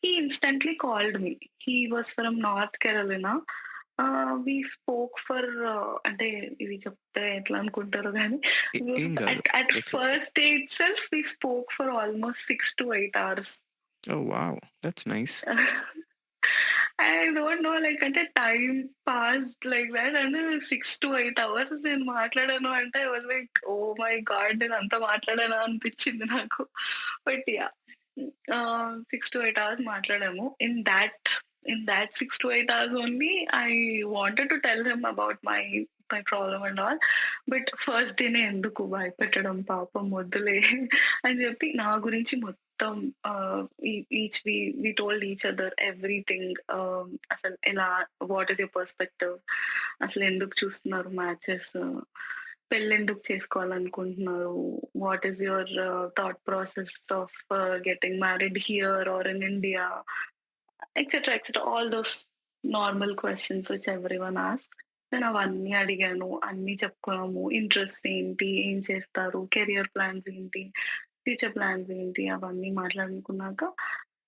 He instantly called me. He was from North Carolina. We spoke for అంటే ఇవి చెప్తే ఎట్లా అనుకుంటారో గానీ ఏం గాదు. at it's okay. first day itself we spoke for almost 6 to 8 hours. Oh! Wow! That's nice. I don't know, like అంటే time passed like that and 6 to 8 hours నేను మాట్లాడాను అంటే I was like oh my God! నేను అంత మాట్లాడానా అనిపించింది నాకు. But yeah! 6 to 8 hours మాట్లాడాము. In that 6 to 8 hours only, I wanted to tell him about my problem and all. But first డేనే ఎందుకు భయపెట్టడం పాపం వద్దులే అని చెప్పి నా గురించి మొత్తం we told each other everything. అసలు ఎలా, వాట్ ఈస్ యువర్ పర్స్పెక్టివ్, అసలు ఎందుకు చూస్తున్నారు మ్యాచెస్, పెళ్ళెందుకు చేసుకోవాలనుకుంటున్నారు, what is your thought process of getting married here or in India, etcetera etcetera all those normal questions which everyone asks. నేను అవన్నీ అడిగాను, అన్నీ చెప్పుకున్నాము. ఇంట్రెస్ట్ ఏంటి, ఏం చేస్తారు, కెరియర్ ప్లాన్స్ ఏంటి, ఫ్యూచర్ ప్లాన్స్ ఏంటి, అవన్నీ మాట్లాడుకున్నాక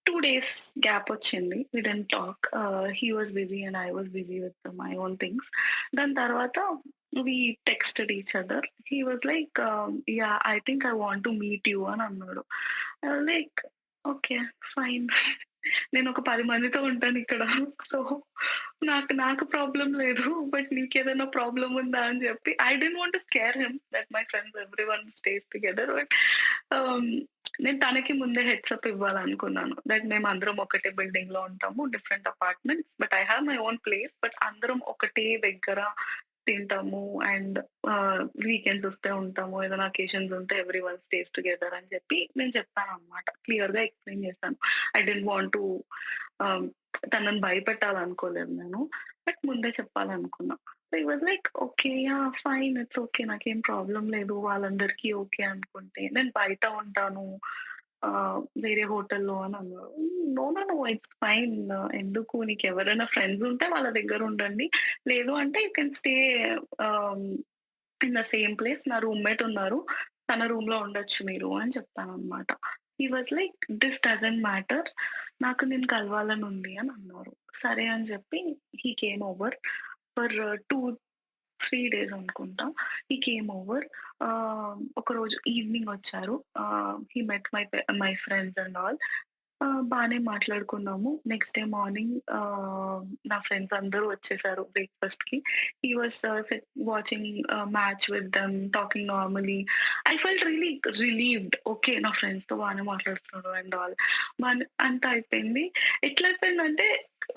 2 డేస్ గ్యాప్ వచ్చింది. We didn't talk. He was busy and I was busy with my own things. దాని తర్వాత we texted each other. He was like yeah I think I want to meet you అని అన్నాడు. Like okay, fine. నేను ఒక 10 మందితో ఉంటాను ఇక్కడ. So నాకు ప్రాబ్లమ్ లేదు. బట్ నీకేదైనా ప్రాబ్లమ్ ఉందా అని చెప్పి I don't want to scare him that my friends everyone stays together. But నేను తనకి ముందే హెడ్స్ అప్ ఇవ్వాలనుకున్నాను. దట్ మేమందరం ఒకటే బిల్డింగ్ లో ఉంటాము, different apartments. But I have my own place. But అందరం ఒకటే దగ్గర తింటాము అండ్ వీకెండ్స్ వస్తే ఉంటాము. ఏదైనా అకేషన్స్ ఉంటే ఎవ్రీ వన్ స్టేస్ టుగెదర్ అని చెప్పి నేను చెప్పాను అనమాట. క్లియర్ గా ఎక్స్ప్లెయిన్ చేశాను. ఐ డోంట్ వాంట్ టు తనని భయపెట్టాలనుకోలేదు నేను. బట్ ముందే చెప్పాలనుకున్నా. సో ఈ was like okay, yeah fine, it's okay, నాకేం ప్రాబ్లం లేదు. వాళ్ళందరికీ ఓకే అనుకుంటే నేను బయట ఉంటాను వేరే హోటల్లో అని అన్నారు. No no no, it's fine. ఎందుకు, నీకు ఎవరైనా ఫ్రెండ్స్ ఉంటే వాళ్ళ దగ్గర ఉండండి. లేదు అంటే you can stay in the same place. నా రూమ్మేట్ ఉన్నారు, తన రూమ్ లో ఉండొచ్చు మీరు అని చెప్పాననమాట. He was like this doesn't matter, నాకు నేను కలవాలని ఉంది అని అన్నారు. సరే అని చెప్పి he came over for 2-3 days అనుకుంటా. He came over. ఒకరోజు ఈవినింగ్ వచ్చారు. He met my friends and all. బానే మాట్లాడుకున్నాము. నెక్స్ట్ డే మార్నింగ్ నా ఫ్రెండ్స్ అందరూ వచ్చేసారు బ్రేక్‌ఫాస్ట్‌కి. He was watching match with them, talking normally. I felt really relieved. Okay, నా ఫ్రెండ్స్‌తో బానే మాట్లాడుతున్నాడు అండ్ ఆల్. అంతా అయిపోయింది. ఎట్లా అయిపోయిందంటే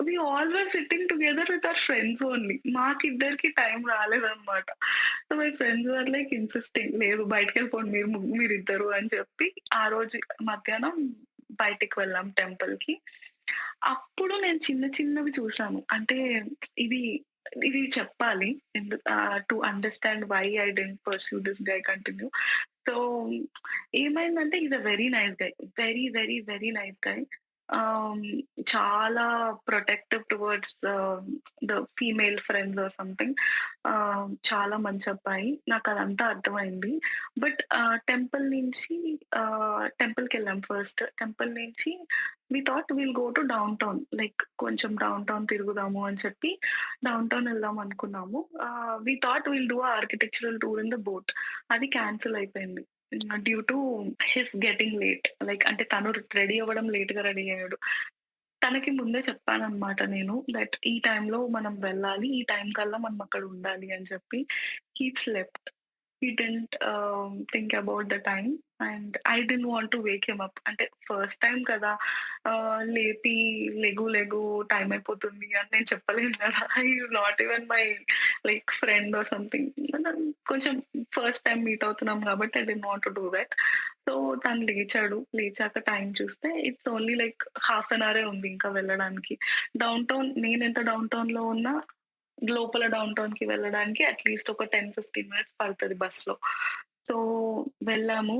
we all were sitting together with our friends only. మాకిద్దరికి టైం రాలేదన్నమాట. So my friends were like insisting, లేదు బయటికెళ్ళిపోండి మీరిద్దరు అని చెప్పి ఆ రోజు మధ్యాహ్నం బయటికి వెళ్ళాం టెంపుల్‌కి. అప్పుడు నేను చిన్న చిన్నవి చూసాను. అంటే ఇది ఇది చెప్పాలి. To understand why I didn't pursue this guy continue. So ఏమైందంటే is a very nice guy. Very, very, very nice guy. Ah, చాలా protective towards the female friends or something. చాలా మంచి అబ్బాయి. నాకదంతా అర్థమైంది. బట్ టెంపుల్ నుంచి టెంపుల్‌కెళ్ళాం ఫస్ట్. టెంపుల్ నుంచి we thought will go to downtown. Like కొంచెం downtown తిరుగుదాము అని చెప్పి డౌన్ టౌన్ వెళ్దాం అనుకున్నాము. We thought will do architectural tour in the boat. అది క్యాన్సిల్ అయిపోయింది. Due to his getting late. Like అంటే తను రెడీ అవ్వడం లేట్‌గా రెడీ అయ్యాడు. తనకి ముందే చెప్పాననమాట నేను. దట్ ఈ టైంలో మనం వెళ్ళాలి. ఈ టైం కల్లా మనం అక్కడ ఉండాలి అని చెప్పి. He slept. He didn't think about the time and I didn't want to wake him up. అంటే ఫస్ట్ టైమ్ కదా! లేపి లెగు లెగు టైం అయిపోతుంది అని నేను చెప్పలేను కదా! He is not even my like friend or something. కొంచెం ఫస్ట్ టైమ్ మీట్ అవుతున్నాం కాబట్టి I didn't want to do that. So తను లేచాడు. లేచాక టైం చూస్తే it's only like half an అవరే ఉంది ఇంకా వెళ్ళడానికి. డౌన్ టౌన్ నేనెంత డౌన్ టౌన్‌లో ఉన్నా లోపల డౌన్ టౌన్‌కి వెళ్ళడానికి అట్‌లీస్ట్ ఒక 10-15 మినిట్స్ పడతది బస్‌లో. సో వెళ్ళాము.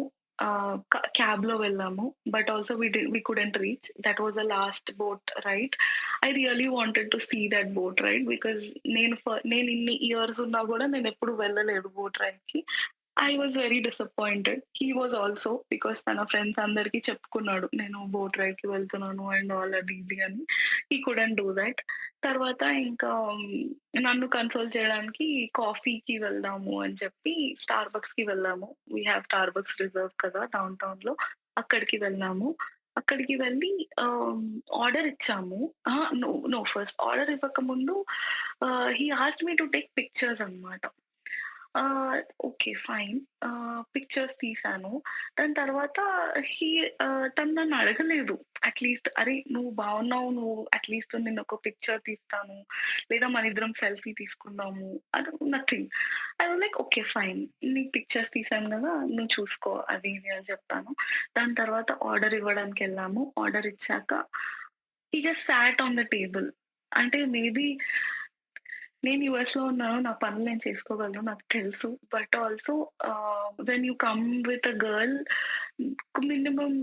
క్యాబ్‌లో వెళ్ళాము. But also we couldn't reach. That was the last boat ride. I really wanted to see that boat ride because నేను ఇన్ని ఇయర్స్ ఉన్నా గూడా నేనెప్పుడు వెళ్ళలేదు బోట్ రైడ్‌కి. I was very disappointed. He was also because తన ఫ్రెండ్స్ అందరికి చెప్పుకున్నాడు. నేను బోట్ రైడ్‌కి వెళ్తున్నాను అండ్ ఆల్ అది ఇది అని. He couldn't do that. తర్వాత ఇంకా నన్ను కన్సోల్ చేయడానికి కాఫీకి వెళ్దాము అని చెప్పి స్టార్‌బక్స్‌కి వెళ్ళాము. వి హావ్ స్టార్‌బక్స్ రిజర్వ్ కదా డౌన్ టౌన్‌లో. అక్కడికి వెళ్ళాము. అక్కడికి వెళ్ళి ఆహ్, ఆర్డర్ ఇచ్చాము. నో, నో ఫస్ట్ ఆర్డర్ ఇవ్వకముందు he asked me to take pictures అన్నమాట. Ah, okay. ఫైన్. పిక్చర్స్ తీశాను. దాని తర్వాత హీ తను నన్ను అడగలేదు. అట్‌లీస్ట్ "అరే! నువ్వు బాగున్నావు. నువ్వు అట్‌లీస్ట్ నేనొక పిక్చర్ తీస్తాను. లేదా మనిద్దరం సెల్ఫీ తీసుకుందాము." అది nothing. I was like okay. Fine. నీకు పిక్చర్స్ తీశాను గదా! నువ్వు చూసుకో అది ఇది అని చెప్పాను. దాని తర్వాత ఆర్డర్ ఇవ్వడానికెళ్ళాము. ఆర్డర్ ఇచ్చాక he just sat on the table. అంటే మేబీ నేను యూఎస్‌లో ఉన్నాను. నా పనులు నేను చేసుకోగలను. నాకు తెలుసు. But also when you come with a girl minimum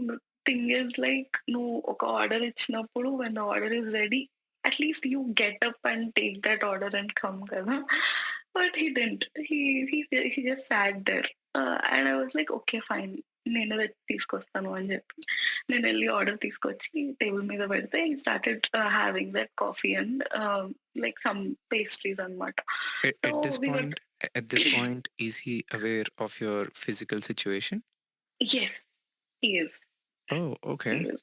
thing is like నువ్వు ఒక ఆర్డర్ ఇచ్చినప్పుడు when the order is ready at least you get up and take that order and come కదా! But he didn't. He just sat there. And I was like okay. Fine. నేనే వెళ్లి తీసుకొస్తాను అని చెప్పి నేనెళ్ళి order తీసుకొచ్చి టేబుల్ మీద పెడితే he started having that coffee and like some pastries అనమాట. So At this we were point, is he aware of your physical situation? Yes. He is. Oh, he okay. Is.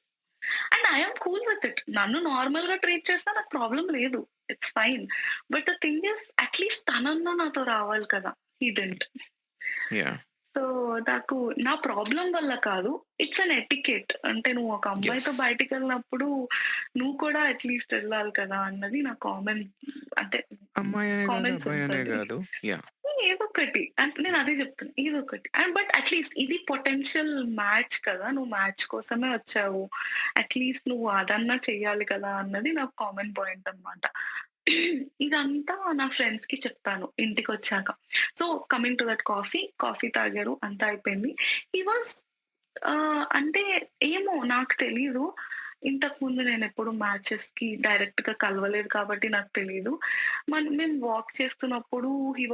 And I am cool with it. నన్ను నార్మల్‌గా treat చేసినా నాకు problem లేదు. It's fine. But the thing is at least తనన్నా నాతో రావాలి కదా! He didn't. Yeah. So నాకు నా ప్రాబ్లమ్ వల్ల కాదు. It's an etiquette. అంటే నువ్వు ఒక అమ్మాయితో Yes. బయటికెళ్ళినప్పుడు నువ్వు కూడా అట్‌లీస్ట్ ఎళ్ళాలి కదా! అన్నది నా కామన్ అంటే అమ్మాయి అనే గాదు, కామన్ అబ్బాయి సెన్స్ అనే అది. గాదు. యాహ్! ఏదొకటి. అంటే నేను అదే చెప్తున్నా. ఏదొకటి. బట్ అట్‌లీస్ట్ ఇది పొటెన్షియల్ మ్యాచ్ కదా! నువ్వు మ్యాచ్ కోసమే వచ్చావు. అట్‌లీస్ట్ నువ్వు అదన్నా చెయ్యాలి కదా! అన్నది నాకు కామన్ పాయింట్ అన్నమాట. ఇదంతా నా ఫ్రెండ్స్‌కి చెప్పాను ఇంటికొచ్చాక. So, coming to that coffee, coffee తాగారు. అంతా అయిపోయింది. హి వాస్ అంటే ఏమో నాకు తెలీదు. ఇంతకుముందు నేనెప్పుడు మ్యాచెస్‌కి డైరెక్ట్‌గా కలవలేదు కాబట్టి నాకు తెలీదు. మేము వాక్ చేస్తున్నప్పుడు హి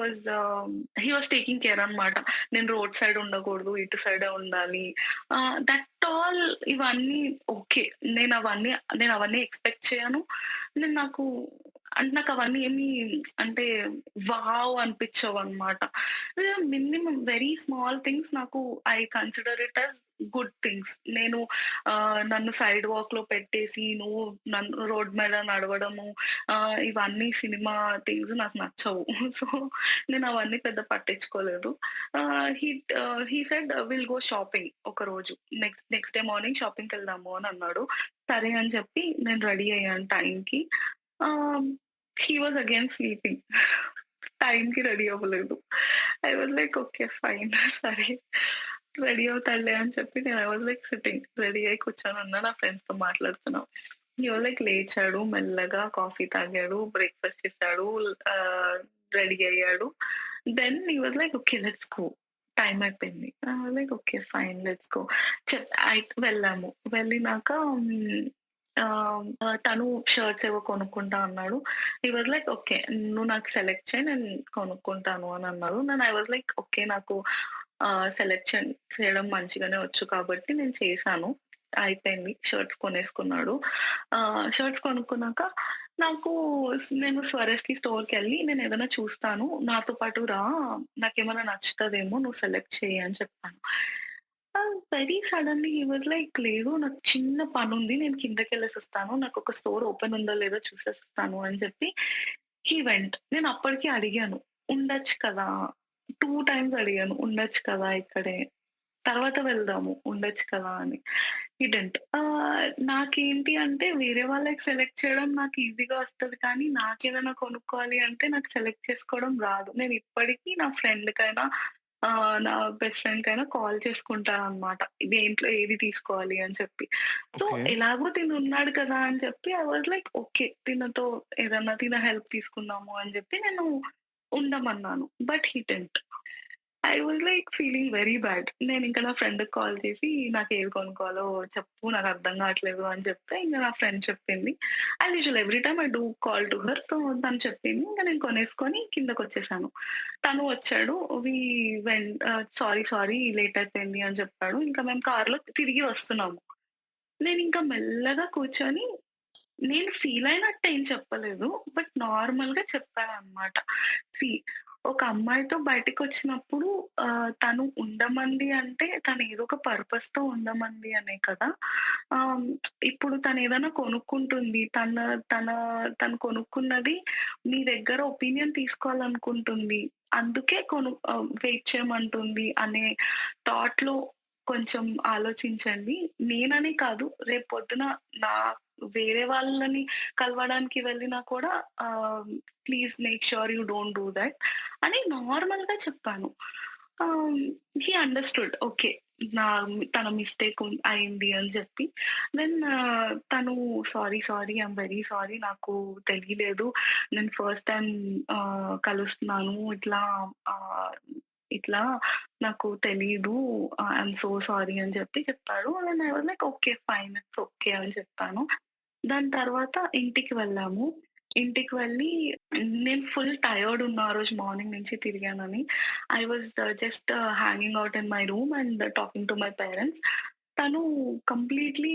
వాస్ టేకింగ్ కేర్ అన్నమాట. నేను రోడ్ సైడ్ ఉండకూడదు. ఇటు సైడే ఉండాలి. దట్ ఆల్ ఇవన్నీ ఓకే. నేనవన్నీ ఎక్స్‌పెక్ట్ చేయను. నాకు అంటే నాకవన్నీ ఏమి అంటే వావ్ అనిపించవన్నమాట. మినిమమ్ వెరీ స్మాల్ థింగ్స్ నాకు I consider it as good things. నన్ను సైడ్ వాక్‌లో పెట్టేసి నువ్వు నన్ను రోడ్ మీద నడవడము ఇవన్నీ సినిమా థింగ్స్ నాకు నచ్చవు. సో, నేనవన్నీ పెద్ద పట్టించుకోలేదు. He said will go shopping ఒకరోజు. నెక్స్ట్ డే మార్నింగ్ షాపింగ్‌కెళ్దాము అని అన్నాడు. సరే అని చెప్పి నేను రెడీ అయ్యాను టైంకి. ఆహ్, హి వాస్ అగైన్ స్లీపింగ్. టైంకి రెడీ అవ్వలేదు. I was like okay. Fine. సరే రెడీ అవుతాడులే అని చెప్పి నేను I was like sitting. Ready అయ్యి కూర్చొనున్నా. నా ఫ్రెండ్స్‌తో మాట్లాడుతున్నా. హి వాస్ లైక్ లేచాడు మెల్లగా కాఫీ తాగాడు, బ్రేక్‌ఫాస్ట్ చేసాడు, ఆహ్, రెడీ అయ్యాడు. Then he was like okay. Let's go. Time అయిపోయింది. I was like okay. Fine. Let's go. వెళ్ళాము. వెళ్ళినాక తను షర్ట్స్ ఏవో కొనుక్కుంటా అన్నాడు. He was like okay. నువ్వు నాకు సెలెక్ట్ చెయి నేను కొనుక్కుంటాను అని అన్నారు. I was like okay. నాకు సెలక్షన్ చేయడం మంచిగానే వచ్చు కాబట్టి నేను చేశాను. అయిపోయింది. షర్ట్స్ కొనేసుకున్నాడు. షర్ట్స్ కొనుక్కున్నాక నాకు నేను స్వరస్‌కి స్టోర్‌కెళ్ళి నేనేదైనా చూస్తాను. నాతో పాటు రా నాకేమైనా నచ్చుతదేమో నువ్వు సెలెక్ట్ చెయ్యి అని చెప్పాను. Very suddenly he was like లేదు నాకు చిన్న పనుంది. నేను కిందకెళ్ళేసొస్తాను. నాకొక స్టోర్ ఓపెన్ ఉందో లేదో చూసేసొస్తాను అని చెప్పి హి వెంట్. నేను అప్పటికి అడిగాను. ఉండొచ్చు కదా! 2 టైమ్స్ అడిగాను. ఉండొచ్చు కదా! ఇక్కడే. తర్వాత వెళ్దాము. ఉండొచ్చు కదా! అని. He didn't. నాకేంటి అంటే వేరే వాళ్ళకి సెలెక్ట్ చేయడం నాకు ఈజీగా వస్తది కానీ నాకేదైనా కొనుక్కోవాలి అంటే నాకు సెలెక్ట్ చేసుకోవడం రాదు. నేను ఇప్పటికి నా ఫ్రెండ్‌కైనా నా బెస్ట్ ఫ్రెండ్‌కైనా కాల్ చేసుకుంటాననమాట. దేంట్లో ఏది తీసుకోవాలి అని చెప్పి. So, okay. ఎలాగో తినున్నాడు కదా! అని చెప్పి ఐ వాస్ లైక్ ఓకే. తినతో ఏదన్నా తిన హెల్ప్ తీసుకుందాము అని చెప్పి నేను ఉండమన్నాను. But he didn't. I was like feeling very bad. నేనింక నా ఫ్రెండ్‌కి కాల్ చేసి నాకేవి కొనుక్కోవాలో చెప్పు నాకర్థం కావట్లేదు అని చెప్తే ఇంక నా ఫ్రెండ్ చెప్పింది. As usual every time I do call to her. So, తను చెప్పింది. ఇంక నేను కొనేసుకొని కిందకొచ్చేసాను. తను వచ్చాడు. వి సారీ, సారీ లేట్ అయిపోయింది అని చెప్పాడు. ఇంకా మేము కార్‌లో తిరిగి వస్తున్నాము. నేనింక మెల్లగా కూర్చొని నేను ఫీల్ అయినట్టు ఏం చెప్పలేదు. బట్ నార్మల్‌గా చెప్పాననమాట. సీ ఒక అమ్మాయితో బయటికొచ్చినప్పుడు తను ఉండమంది అంటే తను ఏదో ఒక పర్పస్‌తో ఉండమంది అనే కదా! ఆహ్, ఇప్పుడు తనేదైనా కొనుక్కుంటుంది. తన తను కొనుక్కున్నది మీ దగ్గర ఒపీనియన్ తీసుకోవాలనుకుంటుంది. అందుకే వెయిట్ చేయమంటుంది అనే థాట్‌లో కొంచెం ఆలోచించండి. నేననే కాదు రేపొద్దున నా వేరే వాళ్ళని కలవడానికి వెళ్ళినా కూడా please make sure you don't do that అని నార్మల్‌గా చెప్పాను. ఆహ్, హి అండర్‌స్టూడ్. ఓకే. నా తన మిస్టేక్ అయింది అని చెప్పి. దెన్ తను sorry, sorry I'm very sorry నాకు తెలియలేదు. నేను ఫస్ట్ టైమ్ కలుస్తున్నాను. ఆహ్, ఇట్లా నాకు తెలీదు. ఐయామ్ సో సారీ అని చెప్పాడు. Then I was like okay. Fine. It's okay అని చెప్పాను. దాని తర్వాత ఇంటికి వెళ్ళాము. ఇంటికి వెళ్ళి నేను ఫుల్ టయర్డ్ ఉన్నా ఆ రోజు మార్నింగ్ నుంచి తిరిగానని. I was just hanging out in my room and talking to my parents. తను కంప్లీట్‌లీ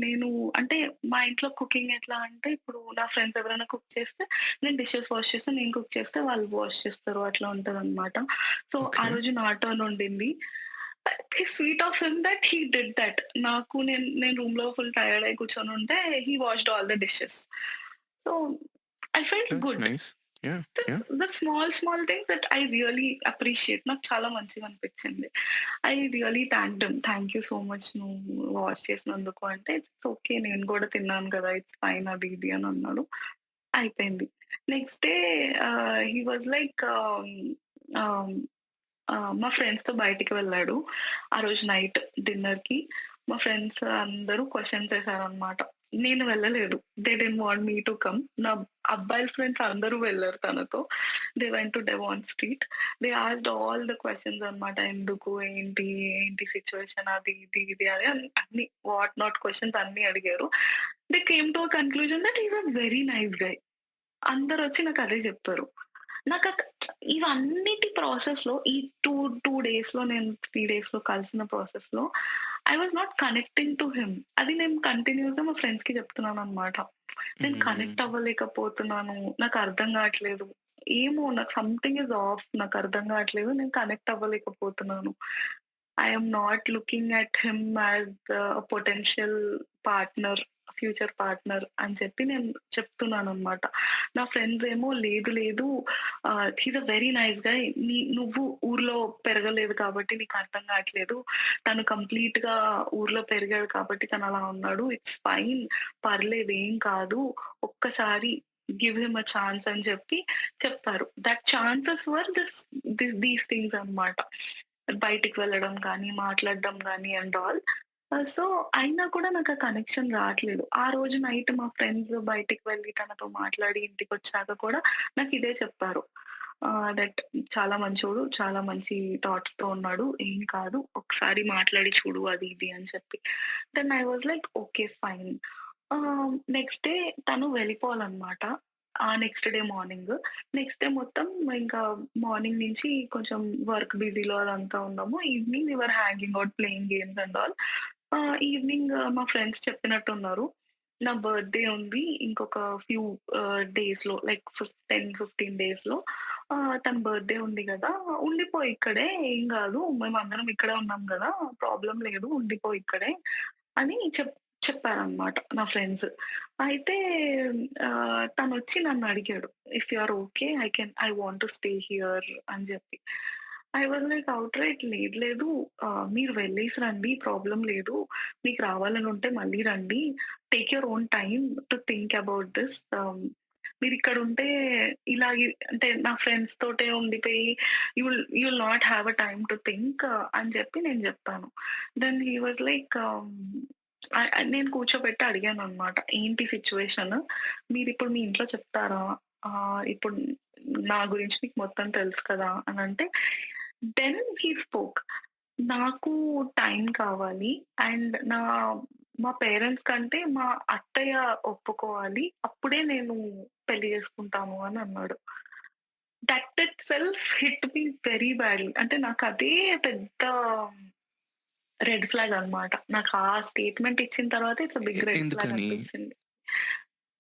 నేను అంటే మా ఇంట్లో కుకింగ్ ఎట్లా అంటే ఇప్పుడు నా ఫ్రెండ్స్ ఎవరైనా కుక్ చేస్తే నేను డిషెస్ వాష్ చేస్తా. నేను కుక్ చేస్తే వాళ్ళు వాష్ చేస్తారు. అట్లా ఉంటదనమాట. సో, ఆ ఓకే. రోజు నా టర్న్ ఉండింది. Sweet of him that he did that. నేను రూమ్‌లో ఫుల్ టైర్డ్ అయి కూర్చొనుంటే he washed all the dishes. So, I felt that's good. Nice. Yeah! Yeah! The small things that I really appreciate. నాకు చాలా మంచిగా అనిపించింది. I really thanked him. Thank you so much నువ్వు wash చేసినందుకు అంటే, it's okay నేను గూడా తిన్నాను కదా! ఇట్స్ ఫైన్ అది ఇది అని అన్నాడు. అయిపోయింది. Next day he was like ఆహ్, మా ఫ్రెండ్స్‌తో బయటికి వెళ్ళాడు. ఆ రోజు నైట్ డిన్నర్‌కి. మా ఫ్రెండ్స్ అందరూ క్వెషన్స్ ఏసారనమాట. నేను వెళ్ళలేదు. They didn't want me to come. నా అబ్బాయిల ఫ్రెండ్స్ అందరూ వెళ్లారు తనతో. They went to Devon street. They asked all the questions అనమాట. ఎందుకు? ఏంటి? ఏంటి సిట్యుయేషన్? అది ఇది అని అన్ని వాట్ నాట్ క్వెషన్స్ అన్నీ అడిగారు. They came to a conclusion that he is a very nice guy. అందరొచ్చి నాకదే జెప్పారు. నాకక ఇవన్నిటి ప్రాసెస్‌లో ఈ 2 డేస్‌లో నేను 3 డేస్‌లో కలిసిన ప్రాసెస్‌లో I was not connecting to him. అది నేను కంటిన్యూస్‌గా మా ఫ్రెండ్స్‌కి చెప్తున్నాననమాట. నేను హ్మ్. కనెక్ట్ అవ్వలేకపోతున్నాను. నాకర్థం గాట్లేదు. ఏమో నాకు సంథింగ్ ఈస్ ఆఫ్. నాకర్థం గాట్లేదు. నేను కనెక్ట్ అవ్వలేకపోతున్నాను. I am not looking at him as potential partner, future partner అని చెప్పి నేను చెప్తున్నాననమాట. నా ఫ్రెండ్స్ ఏమో లేదు లేదు he's a very nice guy. నువ్వు ఊర్లో పెరగలేదు కాబట్టి నీకు అర్థం కావట్లేదు. తను కంప్లీట్‌గా ఊర్లో పెరిగాడు కాబట్టి తను అలా ఉన్నాడు. It's fine. పర్లేదు ఏం కాదు. ఒక్కసారి గివ్ హిమ్ అ ఛాన్స్ అని చెప్పి చెప్పారు. That chances were these things అన్నమాట. బయటికి వెళ్ళడం కానీ, మాట్లాడడం గానీ అండ్ ఆల్. సో, అయినా కూడా నాకు ఆ కనెక్షన్ రాట్లేదు. ఆ రోజు నైట్ మా ఫ్రెండ్స్ బయటికి వెళ్లి తనతో మాట్లాడి ఇంటికొచ్చాక కూడా నాకిదే చెప్పారు. దట్ చాలా మంచోడు. చాలా మంచి థాట్స్‌తో ఉన్నాడు. ఏం కాదు. ఒకసారి మాట్లాడి చూడు అది ఇది అని చెప్పి. Then I was like okay. Fine. Next day తను వెళ్ళిపోవాలన్నమాట. ఆ next day morning. Next day మొత్తం ఇంకా మార్నింగ్ నుంచి కొంచెం వర్క్ బిజీలో అదంతా ఉన్నాము. Evening we were hanging out playing games and all. Evening మా ఫ్రెండ్స్ చెప్పినట్టున్నారు. నా బర్త్‌డే ఉంది. ఇంకొక ఫ్యూ డేస్‌లో లైక్ 10, 15 డేస్‌లో తన బర్త్‌డే ఉంది గదా! ఉండిపో ఇక్కడే ఏం గాదు. మేమందరం ఇక్కడే ఉన్నాం గదా! ప్రాబ్లమ్ లేదు. ఉండిపో ఇక్కడే అని చెప్పారనమాట నా ఫ్రెండ్స్. అయితే తనొచ్చి నన్నడిగాడు. "If you are okay I want to stay here" అని జెప్పి. ఐ వాస్ లైక్ ఔట్‌రైట్ లేదు లేదు మీరు వెళ్ళేసి రండి ప్రాబ్లమ్ లేదు. మీకు రావాలనుంటే మళ్ళీ రండి. Take your own time to think about this. మీరిక్కడుంటే ఇలాగే అంటే నా ఫ్రెండ్స్ తోటే ఉండిపోయి you will not have a time to think అని జెప్పి నేను జెప్పాను. దెన్ హి వాస్ లైక్ నేను కూర్చోబెట్టి అడిగాననమాట. ఏంటి సిట్యుయేషన్? మీరిప్పుడు మీ ఇంట్లో చెప్తారా? ఇప్పుడు నా గురించి మీకు మొత్తం తెలుసు కదా! అనంటే, దెన్ హీ స్పోక్. నాకు టైం కావాలి అండ్ మా పేరెంట్స్ కంటే మా అత్తయ్య ఒప్పుకోవాలి. అప్పుడే నేను పెళ్లి చేసుకుంటాను అని అన్నాడు. That itself hit me very badly. అంటే నాకదే పెద్ద రెడ్ ఫ్లాగ్ అన్నమాట. నాకు ఆ స్టేట్‌మెంట్ ఇచ్చిన తర్వాత ఇట్స్ బిగ్ రెడ్ ఫ్లాగ్ ఎందుకని? అనిపించింది.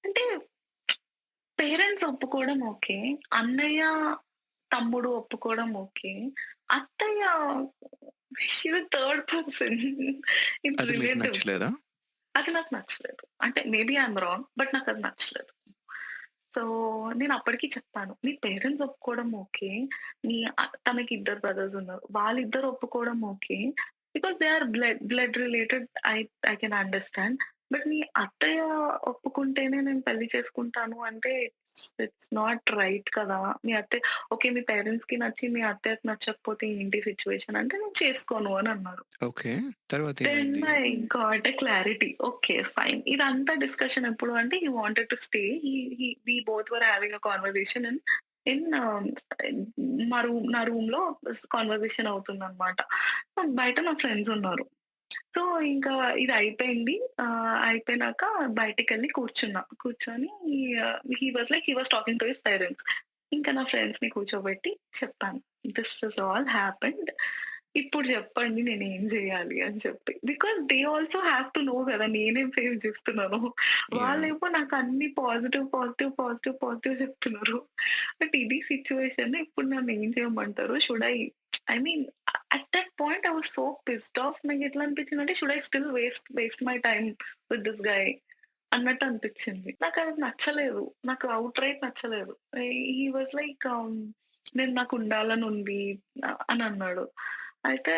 అంటే పేరెంట్స్ ఒప్పుకోవడం ఓకే. అన్నయ్య, తమ్ముడు ఒప్పుకోవడం ఓకే. అత్తయ్య she the third person in అది మీకు రిలేటివ్స్. నచ్చలేదా? అది నాకు నచ్చలేదు. అంటే maybe I am wrong. But నాకది నచ్చలేదు. సో, నేనప్పటికి చెప్పాను. మీ పేరెంట్స్ ఒప్పుకోవడం ఓకే. తనకి ఇద్దరు బ్రదర్స్ ఉన్నారు. వాళ్ళిద్దరు ఒప్పుకోవడం okay. Because they are blood related. I I can understand. But మీ అత్తయ్య ఒప్పుకుంటేనే నేను పెళ్లి చేసుకుంటాను అంటే ఇట్స్ నాట్ రైట్ కదా! మీ అత్తయ్య ఓకే. మీ పేరెంట్స్‌కి నచ్చి మీ అత్తయ్యకి నచ్చకపోతే ఏంటి సిట్యుయేషన్ అంటే నేను చేసుకోను అని అన్నారు. ఓకే. దెన్ తర్వాతేమైంది? I got a clarity. Okay. Fine. ఇదంతా డిస్కషన్ ఎప్పుడు అంటే he wanted to stay. We both were having a conversation in in నా రూమ్‌లో కన్వర్జేషన్ అవుతుందన్నమాట. బయట నా ఫ్రెండ్స్ ఉన్నారు. సో, ఇంకా ఇది అయిపోయింది. అయిపోయినాక బయటికెళ్ళి కూర్చున్నా. కూర్చొని he was talking to his parents. ఇంకా నా ఫ్రెండ్స్‌ని కూర్చోబెట్టి చెప్పాను. This is all happened. ఇప్పుడు చెప్పండి నేనేం జేయాలి అని చెప్పి. Because they also have to know గదా! నేనేం ఫేస్ జేస్తున్నానో. యాహ్! వాళ్ళేమో నాకు అన్ని పాజిటివ్, పాజిటివ్, పాజిటివ్, పాజిటివ్ చెప్తున్నారు. బట్ ఇది సిట్యుయేషన్ ఇప్పుడు నన్నేం చేయమంటారు? Should I mean at that point I was so pissed off. నాకెట్లా అనిపించిందంటే should I still waste my time with this guy అన్నట్టు అనిపించింది. నాకది నచ్చలేదు. నాకు ఔట్‌రైట్ నచ్చలేదు. హి వాస్ లైక్ నేను నాకుండాలని ఉంది అని అన్నాడు. అయితే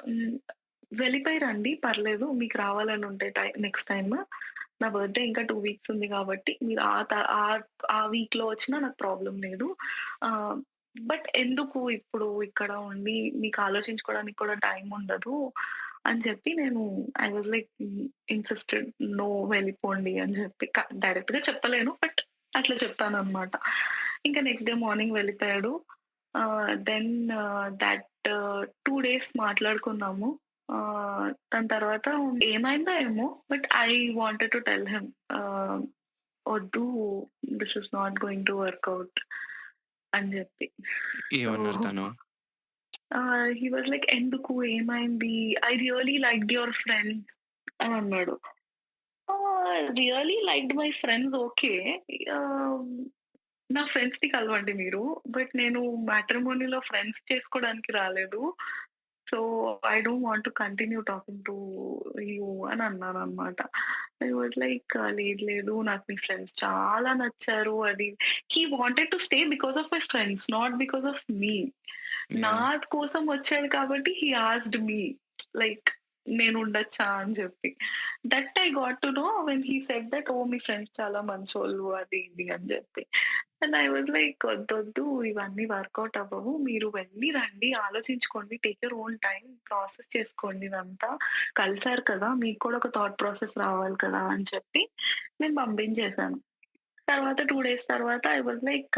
హ్మ్. వెళ్ళిపోయి రండి పర్లేదు. మీకు రావాలని ఉంటే నెక్స్ట్ టైమ్ నా బర్త్‌డే ఇంకా 2 వీక్స్ ఉంది కాబట్టి మీరు ఆ వీక్‌లో వచ్చినా నాకు ప్రాబ్లమ్ లేదు. ఆహ్, బట్ ఎందుకు ఇప్పుడు ఇక్కడ ఉండి మీకు ఆలోచించుకోవడానికి కూడా టైం ఉండదు అని చెప్పి నేను I was like insisted. No వెళ్ళిపోండి అని చెప్పి డైరెక్ట్‌గా చెప్పలేను. బట్ అట్లా చెప్పానన్నమాట. ఇంకా నెక్స్ట్ డే మార్నింగ్ వెళ్ళిపోయాడు. దెన్ దట్ 2 డేస్ మాట్లాడుకున్నాము. దాని తర్వాత ఏమైందో ఏమో but I wanted to tell him ah, "వద్దు this is not going to work out" అని జెప్పి. సో, ఏమన్నారు తను? హి వాస్ లైక్ "ఎందుకు? ఏమైంది? I really liked your friends" అని అన్నాడు. Really liked my friends okay. ఆహ్, నా ఫ్రెండ్స్‌ని కలవండి మీరు. బట్ నేను మ్యాట్రిమోనీలో ఫ్రెండ్స్ చేసుకోవడానికి రాలేదు. So, I don't want to continue talking to you అని అన్నాననమాట. ఐ వాస్ లైక్ లేదు లేదు నాకు మీ ఫ్రెండ్స్ చాలా నచ్చారు అది. He wanted to stay because of my friends not because of me. నా యాహ్! కోసం వచ్చాడు కాబట్టి హి ఆస్క్డ్ మీ లైక్ నేనుండొచ్చా అని చెప్పి. That I got to know when he said that oh! Me friends చాలా మంచోళ్ళు అది ఇది అని చెప్పి. అండ్ ఐ వాస్ లైక్ వద్దొద్దు ఇవన్నీ వర్కౌట్ అవ్వవు. మీరు వెళ్లి రండి, ఆలోచించుకోండి, take your own time process చేసుకోండి ఇదంతా. కలిసారు కదా! మీకు కూడా ఒక థాట్ ప్రాసెస్ రావాలి కదా! అని చెప్పి నేను పంపించేసాను. తర్వాత 2 డేస్ తర్వాత ఐ వాస్ లైక్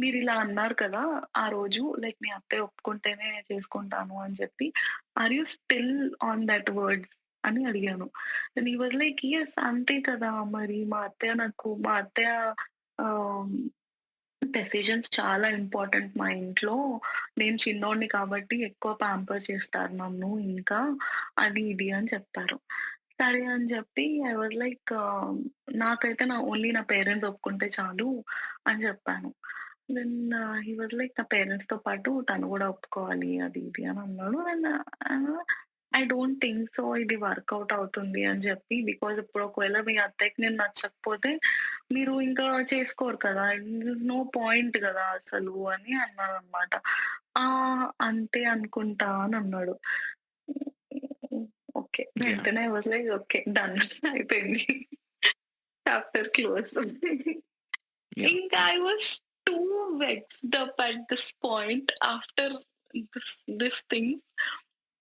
మీరిలా అన్నారు కదా! ఆ రోజు లైక్ మీ అత్తయ్య ఒప్పుకుంటేనే చేసుకుంటాను అని చెప్పి. Are you still on that words అని అడిగాను. And he was like yes అంతే కదా! మరి మా అత్తయ్య ఆహ్, డెసిషన్స్ చాలా ఇంపార్టెంట్ మా ఇంట్లో. నేను చిన్నోడిని కాబట్టి ఎక్కువ పాంపర్ చేస్తారు నన్ను ఇంకా. అది ఇది అని చెప్పారు. సరే అని చెప్పి ఐ వాస్ లైక్ నాకైతే నా పేరెంట్స్ ఒప్పుకుంటే చాలు అని చెప్పాను. దెన్ హి వాస్ లైక్ నా పేరెంట్స్‌తో పాటు తను గూడా ఒప్పుకోవాలి అది ఇది అని అన్నాడు. And I don't think so ఇది వర్కౌట్ అవుతుంది అని చెప్పి. బికాజ్ ఇప్పుడు ఒకవేళ మీ అత్తయ్యకి నేను నచ్చకపోతే మీరు ఇంకా చేసుకోరు కదా! థిస్ నో పాయింట్ గదా! అసలు అని అన్నాననమాట. ఆ! అంతే అనుకుంటా అని అన్నాడు. ఓకే. యాహ్! వెంటనే I was like okay. Done అయిపోయింది. Chapter close. యాహ్! ఇంకా I was too vexed up at this point after this thing.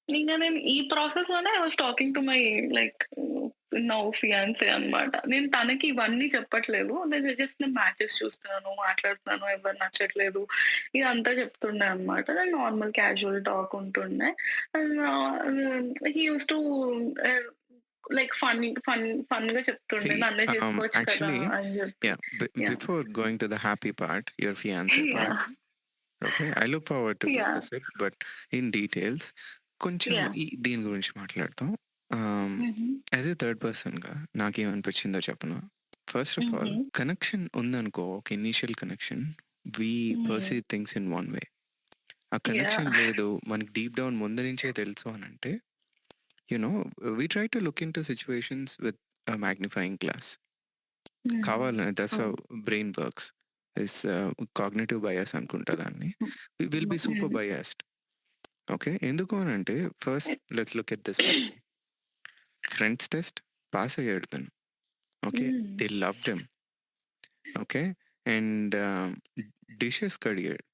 ఇంక నేను ఈ ప్రాసెస్‌లోనే I was talking to my like no fiancee అన్నమాట. నేను తనకి ఇవన్నీ చెప్పట్లేదు. నేను మ్యాచెస్ చూస్తున్నాను, మాట్లాడుతున్నాను, ఎవరు నచ్చట్లేదు. ఇదంతా చెప్తుండే అన్నమాట. నార్మల్ క్యాజువల్ టాక్ ఉంటుండే. హి యూజ్డ్ టు ఆహ్, లైక్ ఫన్‌గా చెప్తుండే. Hey, నన్నే చేసుకోవచ్చు కదా! actually, అని చెప్పి. yeah, yeah! before going to the happy part, your fiancé part, yeah! okay, I look forward to yeah! discuss it, but in details, కొంచెం yeah! దీని గురించి మాట్లాడతాం. హుహు. యాజ్ ఎ థర్డ్ పర్సన్‌గా నాకేమనిపించిందో చెప్పనా? ఫస్ట్ ఆఫ్ హుహు. ఆల్ కనెక్షన్ ఉందనుకో, ఒక ఇనీషియల్ కనెక్షన్, వి హ్మ్. Perceive things in one way. ఆ కనెక్షన్ యాహ్! లేదు, మనకి డీప్ డౌన్ ముందు నుంచే తెలుసు అనంటే, you know, we try to look into situations with a magnifying glass. Hmm. కావాలని దట్స్ హౌ అవును. Brain works. Is cognitive bias అనుకుంటా దాన్ని. Will be super hmm. Biased. Okay. ఎందుకు అనంటే first let's look at this person. Friends test pass అయ్యాడు తను. Okay. Hmm. They loved him. Okay. And dishes కడిగాడు.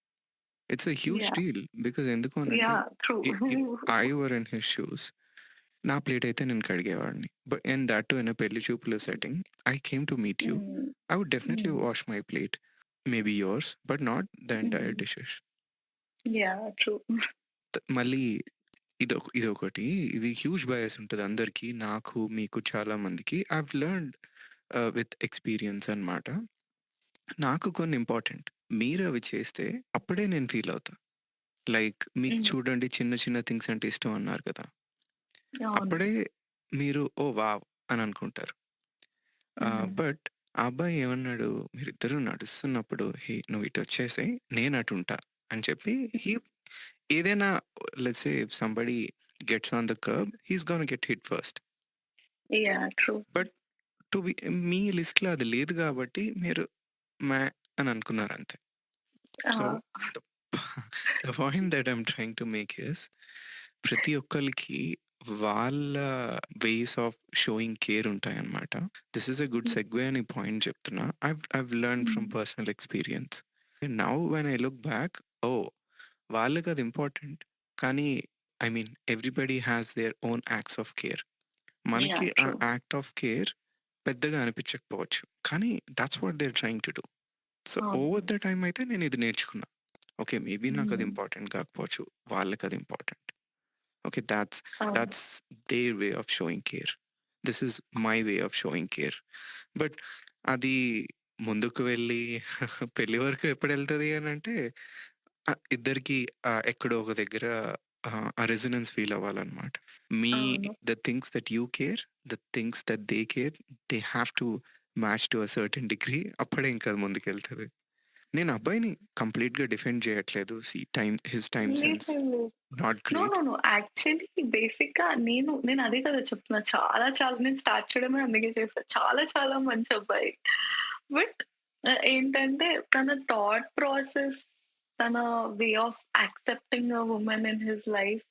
It's a huge yeah! Deal. Because ఎందుకు అనంటే yeah! True. If I were in his shoes, నా plate అయితే నేను కడిగేవాడిని. But and that too in a పెళ్లి చూపుల setting. I came to meet you. Hmm. I would definitely హ్మ్. wash my plate. Maybe yours, but not the entire హ్మ్. dishes. Yeah! True. మళ్ళీ ఇదొకటి. ఇది హ్యూజ్ బయాస్ ఉంటది అందరికి. నాకు, మీకు చాలా మందికి. ఐ've లెర్న్డ్ విత్ ఎక్స్‌పీరియన్స్ అన్నమాట. నాకు కొన్ని ఇంపార్టెంట్. మీరవి చేస్తే అప్పుడే నేను ఫీల్ అవుతా. లైక్ మీకు హ్మ్. చూడండి చిన్న చిన్న థింగ్స్ అంటే ఇష్టం అన్నారు కదా! అవును. అప్పుడే మీరు ఓహ్! వావ్! అని అనుకుంటారు. హ్మ్. బట్ ఆ అబ్బాయి ఏమన్నాడు, మీరిద్దరూ నడుస్తున్నప్పుడు, "హే! నువ్వు ఇటొచ్చేసేయి, నేను అటుంటా" అని చెప్పి హి ఏదైనా let's say if somebody gets on the curb, he is gonna get hit first. Yeah! True. But to be me లిస్ట్‌లో అది లేదు గాబట్టి మీరు మ్యా అని అనుకున్నారంతే. So, ah! The the point that I'm trying to make is ప్రతి ఒక్కళ్ళకి వాళ్ళ వేస్ ఆఫ్ షోయింగ్ కేర్ ఉంటాయన్నమాట. This is a good hmm. Segue అని పాయింట్ చెప్తున్నా. I've learned hmm. From personal experience. Now when I look back, oh! వాళ్ళకది important. కానీ I mean everybody has their own acts of care. మనకి yeah! ఆ true. Act of care పెద్దగా అనిపించకపోవచ్చు. కానీ that's what they are trying to do. So, అవును. Over the time అయితే నేనిది నేర్చుకున్నా. ఓకే. మేబీ నాకది హ్మ్. ఇంపార్టెంట్ కాకపోవచ్చు. వాళ్ళకది ఇంపార్టెంట్. ఓకే. అవును. that's their way of showing care. This is my way of showing care. But అది ముందుకు వెళ్ళి పెళ్లి వరకు ఎప్పుడెళ్తది అనంటే ఇద్దరికీ ఎక్కడో ఒక దగ్గర ఆ రెసొనెన్స్ ఫీల్ అవ్వాలన్నమాట. మీ అవును. The things that you care, the things that they care, they have to match to a certain degree. అప్పుడే ఇంకా అది ముందుకెళ్తది. నేను అబ్బాయిని కంప్లీట్‌గా డిఫెండ్ చేయట్లేదు. హిస్ టైమ్ లేదు. సెన్స్ లేదు. Not no. Great. No. No. Actually బేసిక్‌గా నేను అదే కదా చెప్తున్నా. చాలా నేను స్టార్ట్ చేయడమే అందుకే చేశా. చాలా మంచి అబ్బాయి. బట్ ఏంటంటే తన థాట్ ప్రాసెస్, తన way of accepting a woman in his life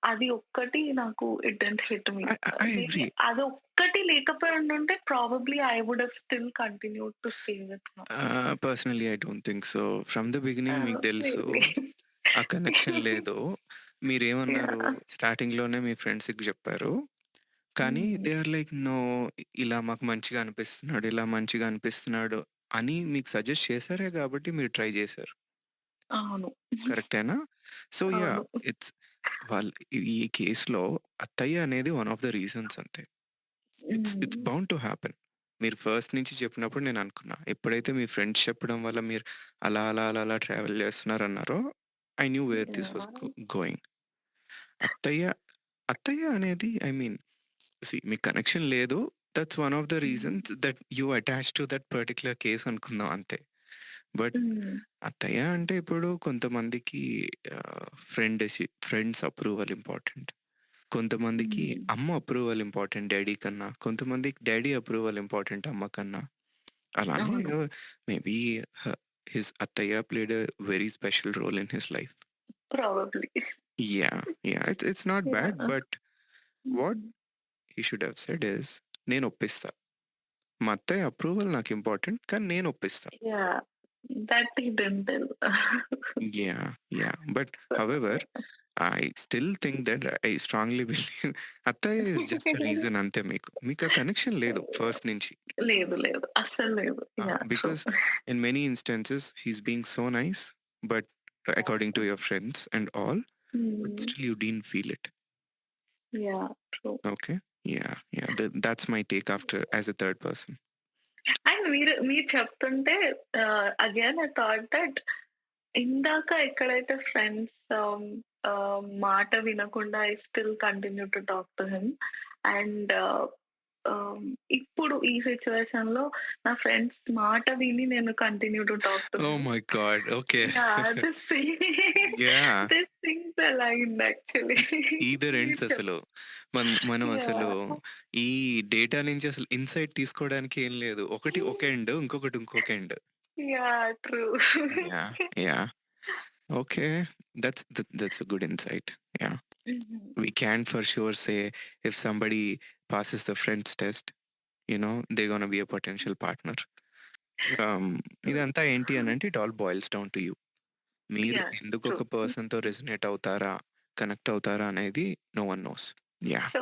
అది ఒక్కటి నాకు it didn't hit me. I maybe agree. అదొక్కటి లేకపోయి ఉండుంటే probably I would have still continued to stay with him. Personally I don't think so. From the beginning మీకు తెలుసు maybe. ఆ connection లేదు. మీరేమన్నారు యాహ్! స్టార్టింగ్‌లోనే మీ ఫ్రెండ్స్‌కి చెప్పారు. కానీ హ్మ్. దే ఆర్ లైక్ నో, ఇలా మాకు మంచిగా అనిపిస్తున్నాడు, ఇలా మంచిగా అనిపిస్తున్నాడు అని మీకు సజెస్ట్ చేసారే కాబట్టి మీరు ట్రై చేశారు. అవును. కరెక్టేనా? So yeah! అవును. ఇట్స్ వాళ్ళు ఈ కేస్‌లో అత్తయ్య అనేది వన్ ఆఫ్ ద రీజన్స్ అంతే. ఇట్స్ హ్మ్. It's bound to happen. మీరు ఫస్ట్ నుంచి చెప్పినప్పుడు నేను అనుకున్నా. ఎప్పుడైతే మీ ఫ్రెండ్స్ చెప్పడం వల్ల మీరు అలా ట్రావెల్ చేస్తున్నారన్నారో, I knew where this was yeah! Going. అత్తయ్య, అత్తయ్య అనేది ఐ మీన్ మీకు కనెక్షన్ లేదు. That's one of the hmm. Reasons that you attach to that particular case అనుకుందాం అంతే. బట్ హ్మ్. అత్తయ్య అంటే ఇప్పుడు కొంతమందికి ఫ్రెండ్స్ అప్రూవల్ ఇంపార్టెంట్. కొంతమందికి హ్మ్. అమ్మ అప్రూవల్ ఇంపార్టెంట్ డ్యాడీ కన్నా. కొంతమందికి డ్యాడీ అప్రూవల్ ఇంపార్టెంట్ అమ్మ కన్నా. అలానే అవును. మేబీ హ హిస్ అత్తయ్య played a very special role in his life. Probably. Yeah! It's not bad. Yeah! But what hmm. He should have said is నేను ఒప్పిస్తా. మా అత్తయ్య అప్రూవల్ నాకు ఇంపార్టెంట్. కానీ నేను ఒప్పిస్తా. Yeah! That he didn't tell. Yeah! But however I still think that I strongly believe అత్తయ్య is just a reason అంతే మీకు. మీకు ఆ కనెక్షన్ లేదు ఫస్ట్ నుంచి. లేదు. లేదు. అస్సలు లేదు. Yeah! True. Because in many instances he's being so nice, but according to your friends and all, but హ్మ్. still you didn't feel it. Yeah! True. Okay? Yeah, yeah. That's my take after as a third person. And మీరు చెప్తుంటే again I thought that ఇందాక ఎక్కడైతే friends మాట వినకుండా I still continue to talk to him. And ఇప్పుడు ఈ సిట్యుయేషన్‌లో నా ఫ్రెండ్స్ మాట విని నేను continue to talk to Oh him. my God. Okay. Yeah! Yeah. This things aligned actually. Ether మీరు ఎండ్స్ చెప్ అసలు. మనం అసలు యాహ్! ఈ డేటా నుంచి అసలు ఇన్‌సైట్ తీసుకోవడానికి ఏం లేదు. ఒకటి ఒక ఎండ్, ఇంకొకటి ఇంకొక end. Yeah! True. Yeah! Yeah! Okay. That's a good insight. Yeah. హుహు. We can for sure say if somebody passes the friends test, they're gonna be a potential partner. Um, ఇదంతా ఏంటి అనంటే it all boils down to you. మీరు yes. ఎందుకు true. ఒక పర్సన్‌తో resonate అవుతారా, connect అవుతారా అనేది నో వన్ నోస్. యాహ్!